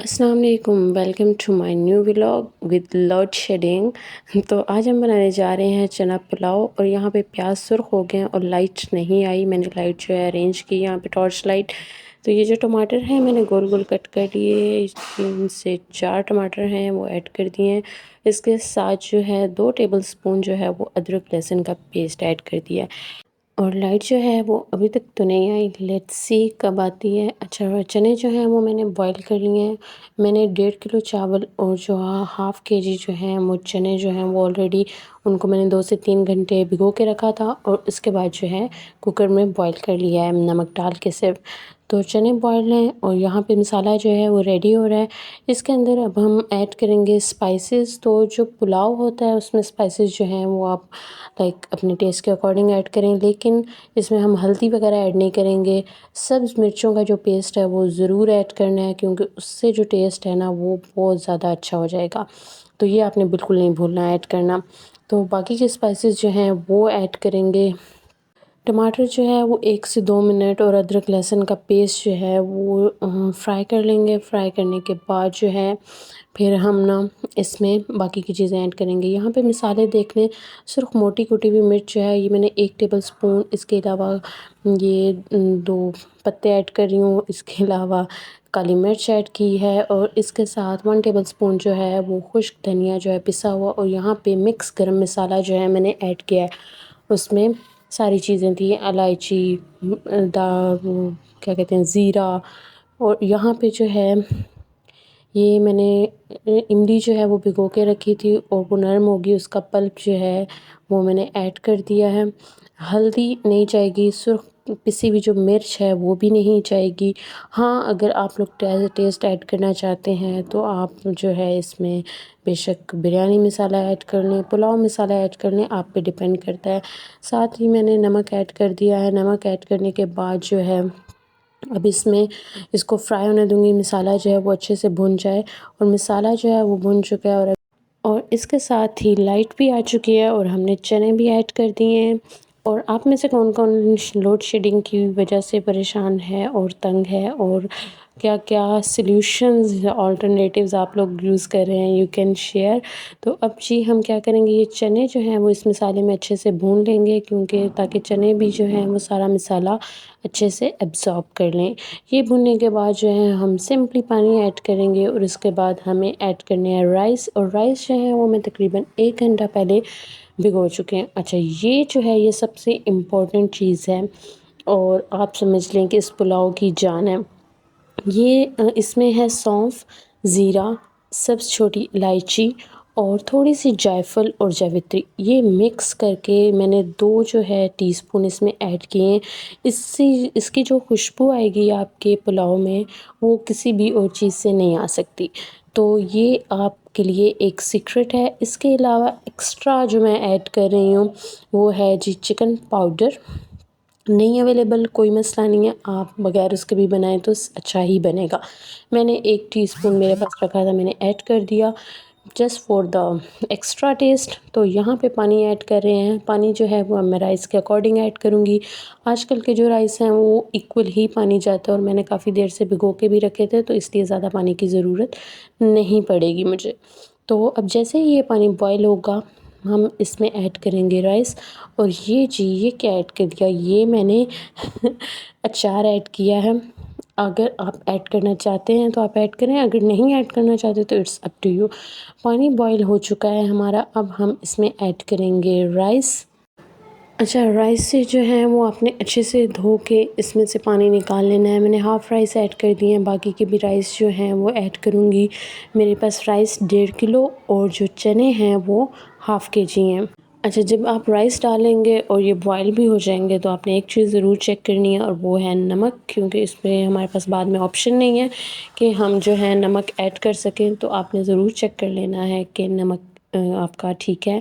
अस्सलाम वालेकुम, welcome to my new vlog with load shedding. तो आज हम बनाने जा रहे हैं चना पुलाव। और यहाँ पे प्याज सुर्ख हो गए हैं और लाइट नहीं आई। मैंने लाइट जो है अरेंज की यहाँ पे टॉर्च लाइट। तो ये जो टमाटर हैं मैंने गोल गोल कट कर लिए, 3 से 4 टमाटर हैं वो ऐड कर दिए हैं। इसके साथ जो है 2 टेबलस्पून जो है वो अदरक लहसुन का पेस्ट ऐड कर दिया है। और लाइट जो है वो अभी तक तो नहीं आई, लेट्स सी कब आती है। अच्छा, चने जो हैं वो मैंने बॉईल कर लिए हैं। मैंने 1.5 किलो चावल और जो हाफ़ केजी जो हैं वो चने जो हैं वो ऑलरेडी उनको मैंने 2 से 3 घंटे भिगो के रखा था और उसके बाद जो है कुकर में बॉईल कर लिया है नमक डाल के सिर्फ। तो चने बॉईल हैं और यहाँ पे मसाला जो है वो रेडी हो रहा है। इसके अंदर अब हम ऐड करेंगे स्पाइसेस। तो जो पुलाव होता है उसमें स्पाइसेस जो हैं वो आप लाइक अपने टेस्ट के अकॉर्डिंग ऐड करें, लेकिन इसमें हम हल्दी वगैरह ऐड नहीं करेंगे। सब्ज़ मिर्चों का जो पेस्ट है वो ज़रूर ऐड करना है, क्योंकि उससे जो टेस्ट है ना वो बहुत ज़्यादा अच्छा हो जाएगा। तो ये आपने बिल्कुल नहीं भूलना ऐड करना। तो बाकी के स्पाइसेस जो हैं वो ऐड करेंगे। टमाटर जो है वो 1 से 2 मिनट और अदरक लहसुन का पेस्ट जो है वो फ्राई कर लेंगे। फ्राई करने के बाद जो है फिर हम ना इसमें बाकी की चीज़ें ऐड करेंगे। यहाँ पे मसाले देख लें, सिर्फ मोटी कुटी हुई मिर्च जो है ये मैंने 1 टेबलस्पून, इसके अलावा ये 2 पत्ते ऐड कर रही हूँ। इसके अलावा काली मिर्च ऐड की है और इसके साथ 1 टेबलस्पून जो है वो खुश्क धनिया जो है पिसा हुआ, और यहाँ पे मिक्स गरम मसाला जो है मैंने ऐड किया है। उसमें सारी चीज़ें थी, इलायची, वो क्या कहते हैं, ज़ीरा। और यहाँ पे जो है ये मैंने इमली जो है वो भिगो के रखी थी और वो नरम होगी, उसका पल्प जो है वो मैंने ऐड कर दिया है। हल्दी नहीं जाएगी, सिर्फ पिसी हुई जो मिर्च है वो भी नहीं जाएगी। हाँ, अगर आप लोग टेस्ट ऐड करना चाहते हैं तो आप जो है इसमें बेशक बिरयानी मसाला ऐड कर लें, पुलाव मसाला ऐड कर लें, आप पे डिपेंड करता है। साथ ही मैंने नमक ऐड कर दिया है। नमक ऐड करने के बाद जो है अब इसमें इसको फ्राई होने दूँगी। मसाला जो है वो अच्छे से भुन जाए, और मसाला जो है वो भुन चुका है और इसके साथ ही लाइट भी आ चुकी है और हमने चने भी ऐड कर दिए हैं। और आप में से कौन-कौन लोड शेडिंग की वजह से परेशान है और तंग है, और क्या-क्या सॉल्यूशंस अल्टरनेटिव्स आप लोग यूज़ कर रहे हैं, यू कैन शेयर। तो अब जी हम क्या करेंगे, ये चने जो हैं वो इस मसाले में अच्छे से भून लेंगे, क्योंकि ताकि चने भी जो हैं वो सारा मसाला अच्छे से एब्ज़ॉर्ब कर लें। ये भुनने के बाद जो है हम सिंपली पानी ऐड करेंगे और इसके बाद हमें ऐड करने हैं राइस। और राइस जो है वो मैं तकरीबन 1 घंटा पहले भिगो चुके हैं। अच्छा, ये जो है ये सबसे इम्पोर्टेंट चीज़ है और आप समझ लें कि इस पुलाव की जान है। ये इसमें है सौंफ, ज़ीरा, सब्ज़ छोटी इलायची और थोड़ी-सी जायफ़ल और जावित्री। ये मिक्स करके मैंने 2 जो है टीस्पून इसमें ऐड किए हैं। इससे इसकी जो खुशबू आएगी आपके पुलाव में, वो किसी भी और चीज़ से नहीं आ सकती। तो ये आपके लिए एक सीक्रेट है। इसके अलावा एक्स्ट्रा जो मैं ऐड कर रही हूँ, वो है जी चिकन पाउडर। नहीं अवेलेबल कोई मसला नहीं है, आप बग़ैर उसके भी बनाएँ तो अच्छा ही बनेगा। मैंने 1 टीस्पून मेरे पास रखा था, मैंने ऐड कर दिया just for the extra taste. तो यहाँ पे पानी ऐड कर रहे हैं। पानी जो है वो अब मैं राइस के अकॉर्डिंग ऐड करूँगी। आजकल के जो राइस हैं वो इक्वल ही पानी जाता है और मैंने काफ़ी देर से भिगो के भी रखे थे, तो इसलिए ज़्यादा पानी की ज़रूरत नहीं पड़ेगी मुझे। तो अब जैसे ही ये पानी बॉयल होगा, हम इसमें ऐड करेंगे राइस। और ये जी ये क्या ऐड कर दिया, ये मैंने अचार ऐड किया है। अगर आप ऐड करना चाहते हैं तो आप ऐड करें, अगर नहीं ऐड करना चाहते तो इट्स अप टू यू। पानी बॉयल हो चुका है हमारा, अब हम इसमें ऐड करेंगे राइस। अच्छा, राइस से जो है वो आपने अच्छे से धो के इसमें से पानी निकाल लेना है। मैंने हाफ़ राइस ऐड कर दिए हैं, बाकी के भी राइस जो हैं वो ऐड करूँगी। मेरे पास राइस 1.5 किलो और जो चने हैं वो हाफ़ केजी हैं। अच्छा, जब आप राइस डालेंगे और ये बॉयल भी हो जाएंगे तो आपने एक चीज़ ज़रूर चेक करनी है, और वो है नमक, क्योंकि इसमें हमारे पास बाद में ऑप्शन नहीं है कि हम जो है नमक ऐड कर सकें। तो आपने ज़रूर चेक कर लेना है कि नमक आपका ठीक है।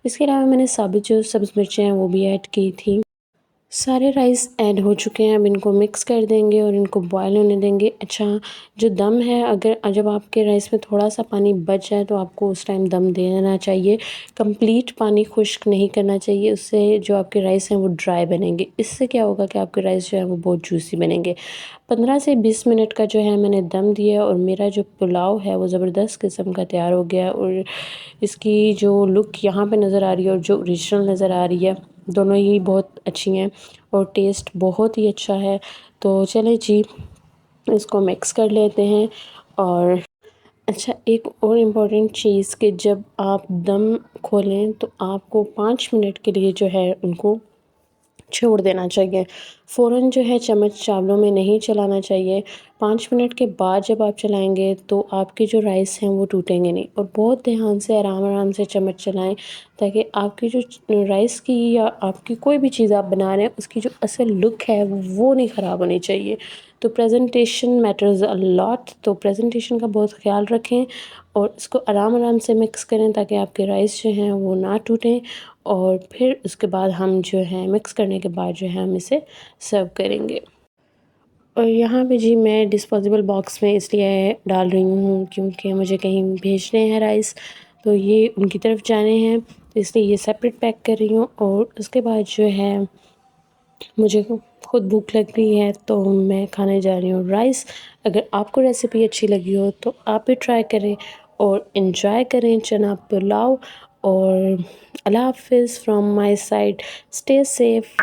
इसके अलावा मैंने साबित जो सब्ज़ मिर्चें हैं वो भी ऐड की थी। सारे राइस ऐड हो चुके हैं, अब इनको मिक्स कर देंगे और इनको बॉयल होने देंगे। अच्छा, जो दम है, अगर जब आपके राइस में थोड़ा-सा पानी बच जाए तो आपको उस टाइम दम दे देना चाहिए। कंप्लीट पानी खुश्क नहीं करना चाहिए, उससे जो आपके राइस हैं वो ड्राई बनेंगे। इससे क्या होगा कि आपके राइस जो है वो बहुत जूसी बनेंगे। 15 से 20 मिनट का जो है मैंने दम दिया और मेरा जो पुलाव है वो ज़बरदस्त किस्म का तैयार हो गया है और इसकी जो लुक यहाँ पे नज़र आ रही है और जो ओरिजिनल नज़र आ रही है, दोनों ही बहुत अच्छी हैं और टेस्ट बहुत ही अच्छा है। तो चलें जी, इसको मिक्स कर लेते हैं। और अच्छा, एक और इम्पॉर्टेंट चीज़ कि जब आप दम खोलें तो आपको 5 मिनट के लिए जो है उनको छोड़ देना चाहिए। फ़ौरन जो है चम्मच चावलों में नहीं चलाना चाहिए। 5 मिनट के बाद जब आप चलाएँगे तो आपके जो राइस हैं वो टूटेंगे नहीं और बहुत ध्यान से आराम-आराम से चम्मच चलाएँ, ताकि आपकी जो राइस की या आपकी कोई भी चीज़ आप बना रहे हैं उसकी जो असल लुक है वो नहीं ख़राब होनी चाहिए। तो प्रेज़ेंटेशन मैटर्स अ लॉट, तो प्रेज़ेंटेशन का बहुत ख़्याल रखें और इसको आराम-आराम से मिक्स करें ताकि आपके राइस जो हैं वो ना टूटें। और फिर उसके बाद हम जो है मिक्स करने के बाद जो है हम इसे सर्व करेंगे। और यहाँ पे जी मैं डिस्पोज़ेबल बॉक्स में इसलिए डाल रही हूँ क्योंकि मुझे कहीं भेजने हैं राइस, तो ये उनकी तरफ जाने हैं, तो इसलिए ये सेपरेट पैक कर रही हूँ। और उसके बाद जो है मुझे खुद भूख लग रही है तो मैं खाने जा रही हूँ राइस। अगर आपको रेसिपी अच्छी लगी हो तो आप भी ट्राई करें और एन्जॉय करें चना पुलाव। और अल्लाह हाफ़िज़ from my side, stay safe.